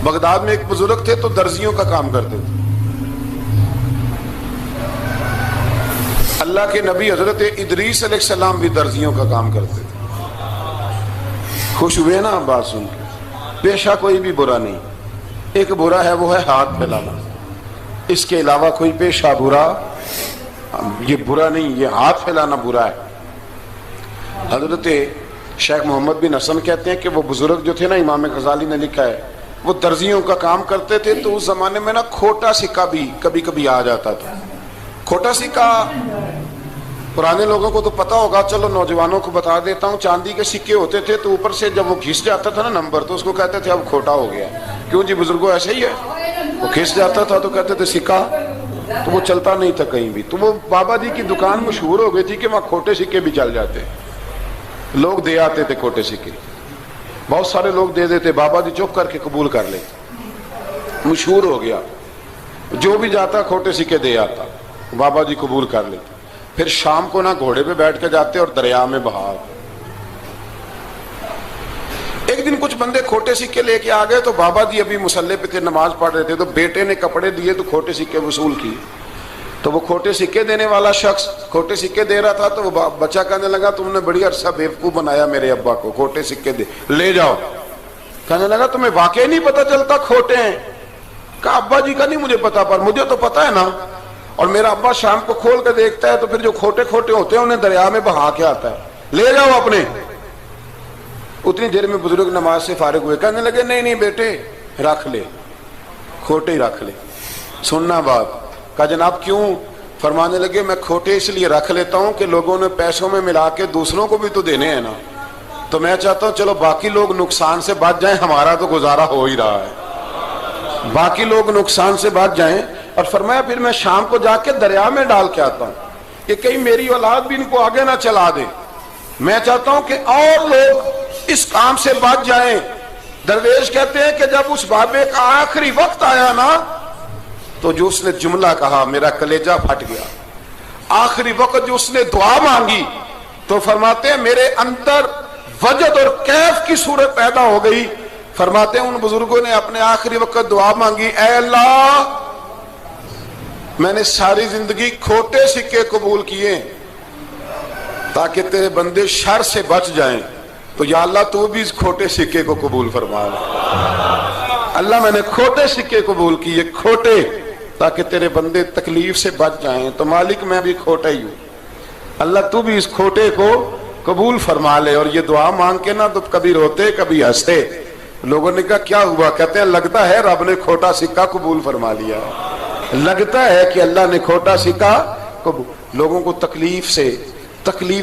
Baghdad میں ایک بزرگ تھے تو درزیوں کا کام کرتے تھے. اللہ کے نبی حضرت ادریس علیہ السلام بھی درزیوں کا کام کرتے تھے. خوش ہوئے نا بات سن کے؟ پیشہ کوئی بھی برا نہیں. ایک برا ہے وہ ہے ہاتھ پھیلانا. اس کے علاوہ کوئی پیشہ برا یہ برا نہیں، یہ ہاتھ پھیلانا برا ہے. حضرت شیخ محمد بن حسن کہتے ہیں کہ وہ بزرگ جو تھے نا، امام غزالی نے لکھا ہے، وہ درزیوں کا کام کرتے تھے. تو اس زمانے میں نا کھوٹا سکہ بھی کبھی کبھی آ جاتا تھا. کھوٹا سکہ پرانے لوگوں کو تو پتا ہوگا، چلو نوجوانوں کو بتا دیتا ہوں. چاندی کے سکے ہوتے تھے تو اوپر سے جب وہ گھس جاتا تھا نا نمبر، تو اس کو کہتے تھے اب کھوٹا ہو گیا. کیوں جی بزرگوں ایسے ہی ہے. وہ گھس جاتا تھا تو کہتے تھے سکہ، تو وہ چلتا نہیں تھا کہیں بھی. تو وہ بابا جی کی دکان مشہور ہو گئی تھی کہ وہاں کھوٹے سکے بھی چل جاتے. لوگ دے آتے تھے کھوٹے سکے، بہت سارے لوگ دے دیتے. بابا جی چپ کر کے قبول کر لیتے. مشہور ہو گیا، جو بھی جاتا کھوٹے سکے دے آتا. بابا جی قبول کر لیتے. پھر شام کو نہ گھوڑے پہ بیٹھ کے جاتے اور دریا میں بہا. ایک دن کچھ بندے کھوٹے سکے لے کے آ گئے تو بابا جی ابھی مصلے پہ تھے، نماز پڑھ رہے تھے. تو بیٹے نے کپڑے دیے تو کھوٹے سکے وصول کی. تو وہ کھوٹے سکے دینے والا شخص کھوٹے سکے دے رہا تھا تو وہ بچہ کہنے لگا تم نے بڑی عرصہ بیوقوف بنایا میرے ابا کو، کھوٹے سکے دے لے جاؤ. کہنے لگا تمہیں واقعی نہیں پتا چلتا کھوٹے ہیں؟ کہا ابا جی کا نہیں مجھے پتا، پر مجھے تو پتا ہے نا. اور میرا ابا شام کو کھول کے دیکھتا ہے تو پھر جو کھوٹے کھوٹے ہوتے ہیں انہیں دریا میں بہا کے آتا ہے. لے جاؤ اپنے. اتنی دیر میں بزرگ نماز سے فارغ ہوئے. کہنے لگے نہیں نہیں بیٹے رکھ لے، کھوٹے ہی رکھ لے. سننا بات. کہا جناب کیوں؟ فرمانے لگے میں کھوٹے اس لیے رکھ لیتا ہوں کہ لوگوں نے پیسوں میں ملا کے دوسروں کو بھی تو دینے ہیں نا. تو میں چاہتا ہوں چلو باقی لوگ نقصان سے بچ جائیں، ہمارا تو گزارا ہو ہی رہا ہے. باقی لوگ نقصان سے بچ جائیں. اور فرمایا پھر میں شام کو جا کے دریا میں ڈال کے آتا ہوں کہ کہیں میری اولاد بھی ان کو آگے نہ چلا دے. میں چاہتا ہوں کہ اور لوگ اس کام سے بچ جائیں. درویش کہتے ہیں کہ جب اس بابے کا آخری وقت آیا نا تو جو اس نے جملہ کہا میرا کلیجہ پھٹ گیا. آخری وقت جو اس نے دعا مانگی تو فرماتے ہیں میرے اندر وجد اور کیف کی صورت پیدا ہو گئی. فرماتے ہیں ان بزرگوں نے اپنے آخری وقت دعا مانگی، اے اللہ میں نے ساری زندگی کھوٹے سکے قبول کیے تاکہ تیرے بندے شر سے بچ جائیں، تو یا اللہ تو بھی اس کھوٹے سکے کو قبول فرما لے. اللہ میں نے کھوٹے سکے قبول کیے، کھوٹے، تاکہ تیرے بندے تکلیف سے بچ جائیں. تو مالک میں بھی کھوٹا ہی ہوں، اللہ تو بھی اس کھوٹے کو قبول فرما لے. اور یہ دعا مانگ کے نا تو کبھی روتے کبھی ہنستے. لوگوں نے کہا کیا ہوا؟ کہتے ہیں لگتا ہے رب نے کھوٹا سکہ قبول فرما لیا. لگتا ہے کہ اللہ نے کھوٹا سکہ قبول. لوگوں کو تکلیف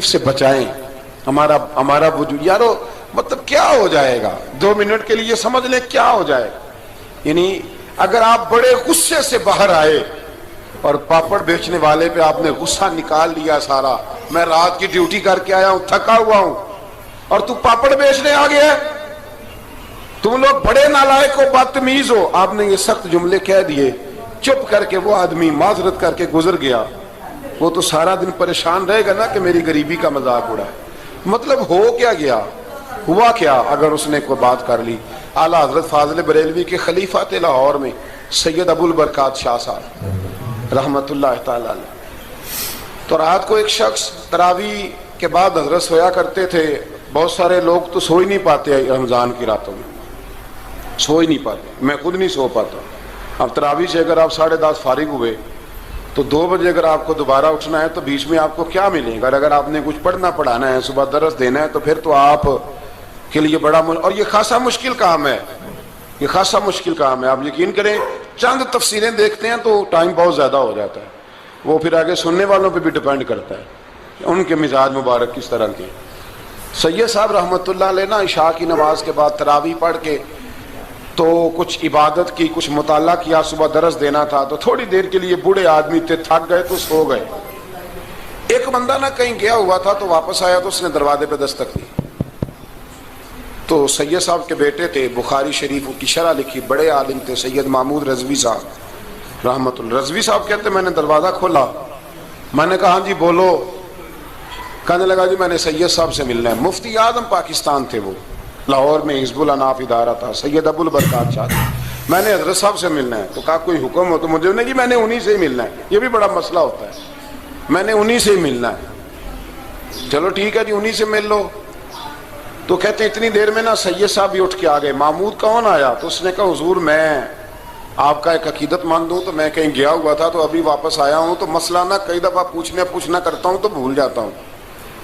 سے بچائیں. ہمارا وجود یارو مطلب کیا ہو جائے گا 2 منٹ کے لیے سمجھ لیں کیا ہو جائے گا. یعنی اگر آپ بڑے غصے سے باہر آئے اور پاپڑ بیچنے والے پہ آپ نے غصہ نکال لیا سارا، میں رات کی ڈیوٹی کر کے آیا ہوں تھکا ہوا ہوں اور تو پاپڑ بیچنے آ گیا، تم لوگ بڑے نالائق ہو بدتمیز ہو، آپ نے یہ سخت جملے کہہ دیے، چپ کر کے وہ آدمی معذرت کر کے گزر گیا. وہ تو سارا دن پریشان رہے گا نا کہ میری غریبی کا مذاق اڑا ہے. مطلب ہو کیا گیا، ہوا کیا اگر اس نے کوئی بات کر لی. اعلیٰ حضرت فاضل بریلوی کے خلیفہ لاہور میں سید ابو البرکات شاہ صاحب رحمت اللہ تعالی علیہ، تو رات کو ایک شخص تراویح کے بعد حضرت سویا کرتے تھے. بہت سارے لوگ تو سو ہی نہیں پاتے رمضان کی راتوں میں، سو ہی نہیں پاتے. میں خود نہیں سو پاتا. اب تراویح سے اگر آپ 10:30 فارغ ہوئے تو 2 بجے اگر آپ کو دوبارہ اٹھنا ہے تو بیچ میں آپ کو کیا ملے گا؟ اگر آپ نے کچھ پڑھنا پڑھانا ہے، صبح درس دینا ہے، تو پھر تو آپ کے لیے بڑا اور یہ خاصا مشکل کام ہے. یہ خاصا مشکل کام ہے. آپ یقین کریں چند تفسیریں دیکھتے ہیں تو ٹائم بہت زیادہ ہو جاتا ہے. وہ پھر آگے سننے والوں پہ بھی ڈیپینڈ کرتا ہے ان کے مزاج مبارک کس طرح کے. سید صاحب رحمۃ اللہ علیہ نا عشاء کی نماز کے بعد تراویح پڑھ کے تو کچھ عبادت کی، کچھ مطالعہ کیا، صبح درس دینا تھا، تو تھوڑی دیر کے لیے بوڑھے آدمی تھے، تھک گئے تو سو گئے. ایک بندہ نہ کہیں گیا ہوا تھا تو واپس آیا تو اس نے دروازے پہ دستک دی. تو سید صاحب کے بیٹے تھے، بخاری شریف کی شرح لکھی، بڑے عالم تھے، سید محمود رضوی صاحب رحمت اللہ. رضوی صاحب کہتے میں نے دروازہ کھولا، میں نے کہا ہاں جی بولو. کہنے لگا جی میں نے سید صاحب سے ملنا ہے. مفتی اعظم پاکستان تھے وہ، لاہور میں حزب الاناف ادارہ تھا، سید ابو البرکات شاہ. میں نے حضرت صاحب سے ملنا ہے. تو کہا کوئی حکم ہو تو مجھے نہیں, میں نے انہی سے ہی ملنا ہے. یہ بھی بڑا مسئلہ ہوتا ہے, میں نے انہی سے ہی ملنا ہے. چلو ٹھیک ہے جی, انہی سے مل لو. تو کہتے ہیں اتنی دیر میں نا سید صاحب بھی اٹھ کے آ گئے. محمود کون آیا؟ تو اس نے کہا حضور میں آپ کا ایک عقیدت مند ہوں, تو میں کہیں گیا ہوا تھا تو ابھی واپس آیا ہوں, تو مسئلہ نا کئی دفعہ پوچھنا کرتا ہوں تو بھول جاتا ہوں,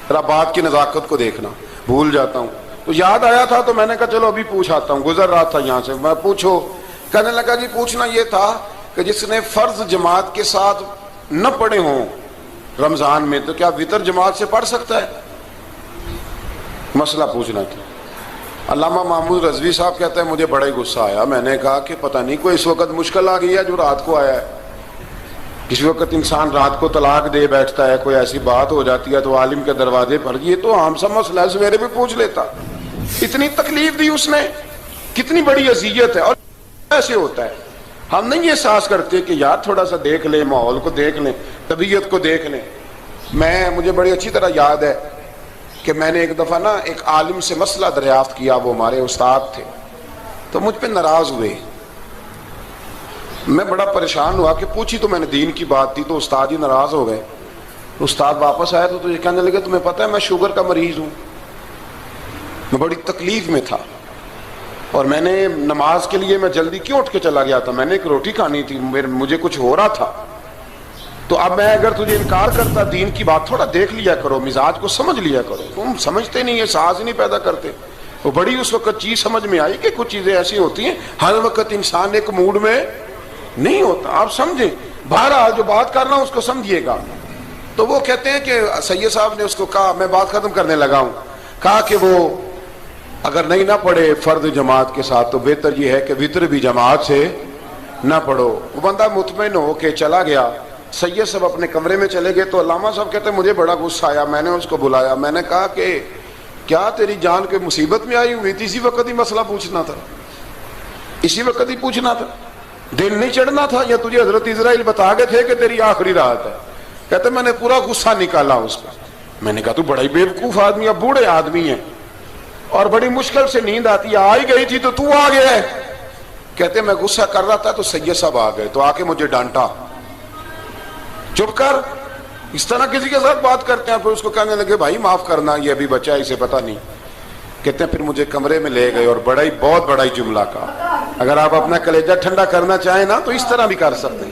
ذرا بات کی نزاکت کو دیکھنا, بھول جاتا ہوں. تو یاد آیا تھا تو میں نے کہا چلو ابھی پوچھ آتا ہوں, گزر رہا تھا یہاں سے. میں پوچھو. کہنے لگا جی پوچھنا یہ تھا کہ جس نے فرض جماعت کے ساتھ نہ پڑھے ہوں رمضان میں, تو کیا وتر جماعت سے پڑھ سکتا ہے؟ مسئلہ پوچھنا تھا. علامہ محمود رضوی صاحب کہتے ہیں مجھے بڑا ہی غصہ آیا. میں نے کہا کہ پتہ نہیں کوئی اس وقت مشکل آ گئی ہے جو رات کو آیا ہے. کسی وقت انسان رات کو طلاق دے بیٹھتا ہے, کوئی ایسی بات ہو جاتی ہے تو عالم کے دروازے پر, یہ تو عام سا مسئلہ ہے, سویرے بھی پوچھ لیتا. اتنی تکلیف دی اس نے, کتنی بڑی اذیت ہے. اور ایسے ہوتا ہے, ہم نہیں احساس کرتے کہ یار تھوڑا سا دیکھ لیں, ماحول کو دیکھ لیں, طبیعت کو دیکھ لیں. مجھے بڑی اچھی طرح یاد ہے کہ میں نے ایک دفعہ نا ایک عالم سے مسئلہ دریافت کیا, وہ ہمارے استاد تھے, تو مجھ پہ ناراض ہوئے. میں بڑا پریشان ہوا کہ پوچھی تو میں نے دین کی بات تھی, تو استاد ہی ناراض ہو گئے. استاد واپس آیا تو یہ کہنے لگے تمہیں پتہ ہے میں شوگر کا مریض ہوں. میں بڑی تکلیف میں تھا, اور میں نے نماز کے لیے میں جلدی کیوں اٹھ کے چلا گیا تھا, میں نے ایک روٹی کھانی تھی, مجھے کچھ ہو رہا تھا. تو اب میں اگر تجھے انکار کرتا, دین کی بات تھوڑا دیکھ لیا کرو, مزاج کو سمجھ لیا کرو, تم سمجھتے نہیں, یہ ساز نہیں پیدا کرتے. وہ بڑی اس وقت چیز سمجھ میں آئی کہ کچھ چیزیں ایسی ہوتی ہیں ہر وقت انسان ایک موڈ میں نہیں ہوتا. آپ سمجھیں, بہرحال جو بات کر رہا ہوں اس کو سمجھیے گا. تو وہ کہتے ہیں کہ سید صاحب نے اس کو کہا, میں بات ختم کرنے لگا ہوں, کہا کہ وہ اگر نہیں نہ پڑھے فرض جماعت کے ساتھ تو بہتر یہ ہے کہ وتر بھی جماعت سے نہ پڑھو. وہ بندہ مطمئن ہو کے چلا گیا. سید صاحب اپنے کمرے میں چلے گئے. تو علامہ صاحب کہتے ہیں مجھے بڑا غصہ آیا. میں نے اس کو بلایا, میں نے کہا کہ کیا تیری جان کے مصیبت میں آئی ہوئی تھی؟ اسی وقت ہی مسئلہ پوچھنا تھا, اسی وقت ہی پوچھنا تھا, دن نہیں چڑھنا تھا, یا تجھے حضرت اسرائیل بتا گئے تھے کہ تیری آخری رات ہے؟ کہتے میں نے پورا غصہ نکالا اس پر. میں نے کہا تو بڑا ہی بیوقوف آدمی, اب بوڑھے آدمی ہیں اور بڑی مشکل سے نیند آتی ہے, آ ہی گئی تھی تو آ گیا ہے. کہتے میں غصہ کر رہا تھا تو سید صاحب آ گئے, تو آ کے مجھے ڈانٹا, چپ کر, اس طرح کسی کے ساتھ بات کرتے ہیں. پھر اس کو کہنے لگے بھائی معاف کرنا, یہ ابھی بچہ ہے, اسے پتہ نہیں. کہتے ہیں پھر مجھے کمرے میں لے گئے اور بہت بڑا ہی جملہ کہا. اگر آپ اپنا کلیجہ ٹھنڈا کرنا چاہیں نا تو اس طرح بھی کر سکتے ہیں.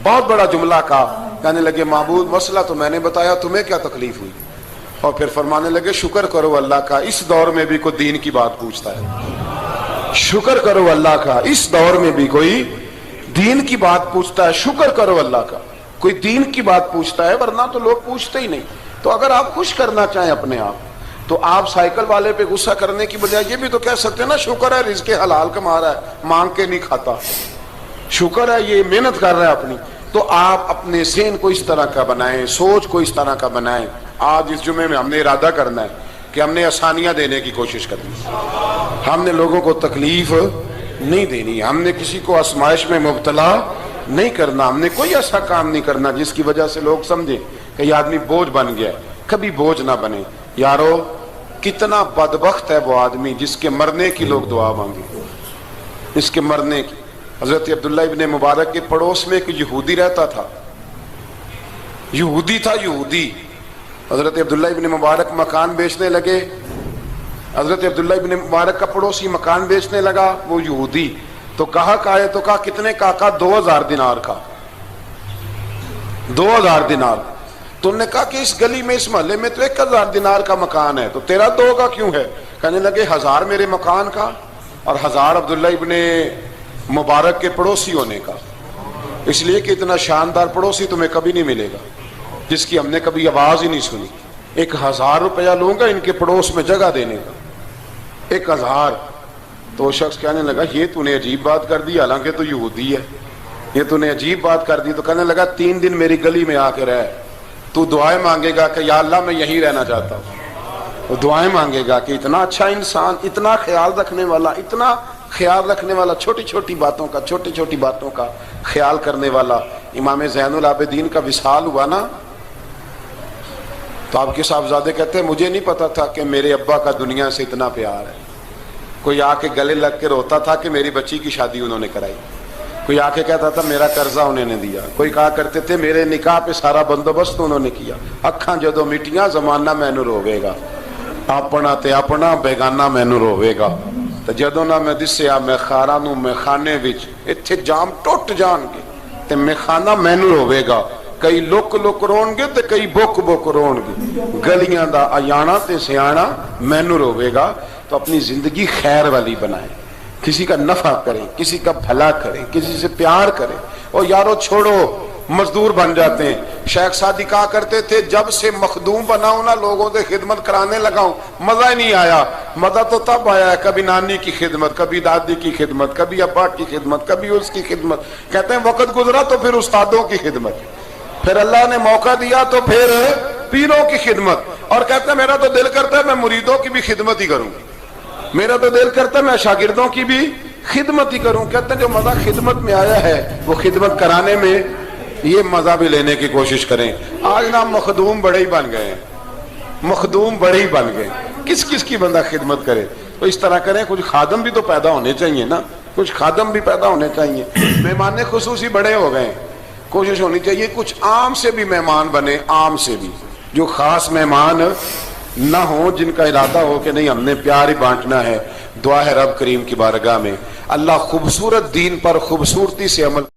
بہت بڑا جملہ کہا. کہنے لگے معبود مسئلہ تو میں نے بتایا, تمہیں کیا تکلیف ہوئی؟ اور پھر فرمانے لگے شکر کرو اللہ کا, اس دور میں بھی کوئی دین کی بات پوچھتا ہے. شکر کرو اللہ کا, اس دور میں بھی کوئی دین کی بات پوچھتا ہے. شکر کرو اللہ کا, کوئی دین کی بات پوچھتا ہے, ورنہ تو لوگ پوچھتے ہی نہیں. تو اگر آپ خوش کرنا چاہیں اپنے آپ, تو آپ سائیکل والے پہ غصہ کرنے کی بجائے یہ بھی تو کہہ سکتے ہیں نا شکر ہے رزق حلال کما رہا ہے, مانگ کے نہیں کھاتا, شکر ہے یہ محنت کر رہا ہے اپنی. تو آپ اپنے ذہن کو اس طرح کا بنائیں, سوچ کو اس طرح کا بنائیں. آج اس جمعے میں ہم نے ارادہ کرنا ہے کہ ہم نے آسانیاں دینے کی کوشش کرنی, ہم نے لوگوں کو تکلیف نہیں دینی, ہم نے کسی کو آزمائش میں مبتلا نہیں کرنا, ہم نے کوئی ایسا کام نہیں کرنا جس کی وجہ سے لوگ سمجھیں کہ یہ آدمی بوجھ بن گیا. کبھی بوجھ نہ بنے. یارو کتنا بدبخت ہے وہ آدمی جس کے مرنے کی لوگ دعا مانگے, اس کے مرنے کی. حضرت عبداللہ ابن مبارک کے پڑوس میں ایک یہودی رہتا تھا, یہودی تھا, یہودی. حضرت عبداللہ ابن مبارک مکان بیچنے لگے. حضرت عبداللہ ابن مبارک کا پڑوسی مکان بیچنے لگا, وہ یہودی. تو کہا تو کہا کتنے کا؟ 2000 دینار کا. 2000 دینار. تو انہوں نے کہا کہ اس گلی میں, اس محلے میں تو 1000 دینار کا مکان ہے, تو تیرا 2 کا کیوں ہے؟ کہنے لگے 1000 میرے مکان کا اور 1000 عبداللہ ابن مبارک کے پڑوسی ہونے کا. اس لیے کہ اتنا شاندار پڑوسی تمہیں کبھی نہیں ملے گا جس کی ہم نے کبھی آواز ہی نہیں سنی. 1000 روپیہ لوں گا ان کے پڑوس میں جگہ دینے کا, 1000. تو وہ شخص کہنے لگا یہ تو نے عجیب بات کر دی, حالانکہ تو یہودی ہے, یہ تو نے عجیب بات کر دی. تو کہنے لگا 3 دن میری گلی میں آ کے رہ, تو دعائیں مانگے گا کہ یا اللہ میں یہیں رہنا چاہتا ہوں. وہ دعائیں مانگے گا کہ اتنا اچھا انسان, اتنا خیال رکھنے والا, اتنا خیال رکھنے والا, چھوٹی چھوٹی باتوں کا خیال کرنے والا. امام زین العابدین کا وصال ہوا نا, تو آپ کے صاحبزادے کہتے ہیں مجھے نہیں پتا تھا کہ میرے ابا کا دنیا سے اتنا پیار ہے. کوئی آ کے گلے لگ کے روتا تھا کہ میری بچی کی شادی انہوں نے کرائی، کوئی آ کے کہتا تھا میرا قرضہ انہوں نے دیا، کوئی کہا کرتے تھے میرے نکاح پہ سارا بندوبست انہوں نے کیا۔ اکھاں جدوں مٹیاں زمانہ مینوں روے گا، اپنا تے اپنا بیگانہ مینوں روے گا، تے جدوں نہ میں دسیا میں خاراں نوں میں خانے وچ ایتھے جام ٹوٹ جان گے تے میں خانہ مینوں روے گا، کئی لک لک رون گے تے کئی بک بک رون گے، گلیاں دا ایانا تے سیانا مینوں روے گا۔ تو اپنی زندگی خیر والی بنائیں، کسی کا نفع کریں، کسی کا بھلا کریں، کسی سے پیار کریں۔ اور یارو چھوڑو مزدور بن جاتے ہیں۔ شیخ سعدی کہا کرتے تھے جب سے مخدوم بناؤں نا لوگوں سے خدمت کرانے لگاؤں مزہ ہی نہیں آیا۔ مزہ تو تب آیا ہے کبھی نانی کی خدمت، کبھی دادی کی خدمت، کبھی ابا کی خدمت، کبھی اس کی خدمت۔ کہتے ہیں وقت گزرا تو پھر استادوں کی خدمت، پھر اللہ نے موقع دیا تو پھر پیروں کی خدمت، اور کہتے ہیں میرا تو دل کرتا ہے میں مریدوں کی بھی خدمت ہی کروں، میرا تو دل کرتا ہے میں شاگردوں کی بھی خدمت ہی کروں۔ کہتے ہیں جو مزہ خدمت میں آیا ہے وہ خدمت کرانے میں یہ مزہ بھی لینے کی کوشش کریں۔ آج نا مخدوم بڑے ہی بن گئے ہیں، مخدوم بڑے ہی بن گئے، کس کس کی بندہ خدمت کرے؟ تو اس طرح کریں، کچھ خادم بھی تو پیدا ہونے چاہیے نا، کچھ خادم بھی پیدا ہونے چاہیے۔ مہمان خصوصی بڑے ہو گئے، کوشش ہونی چاہیے کچھ عام سے بھی مہمان بنے، عام سے بھی، جو خاص مہمان نہ ہوں، جن کا ارادہ ہو کہ نہیں ہم نے پیار ہی بانٹنا ہے۔ دعا ہے رب کریم کی بارگاہ میں اللہ خوبصورت دین پر خوبصورتی سے عمل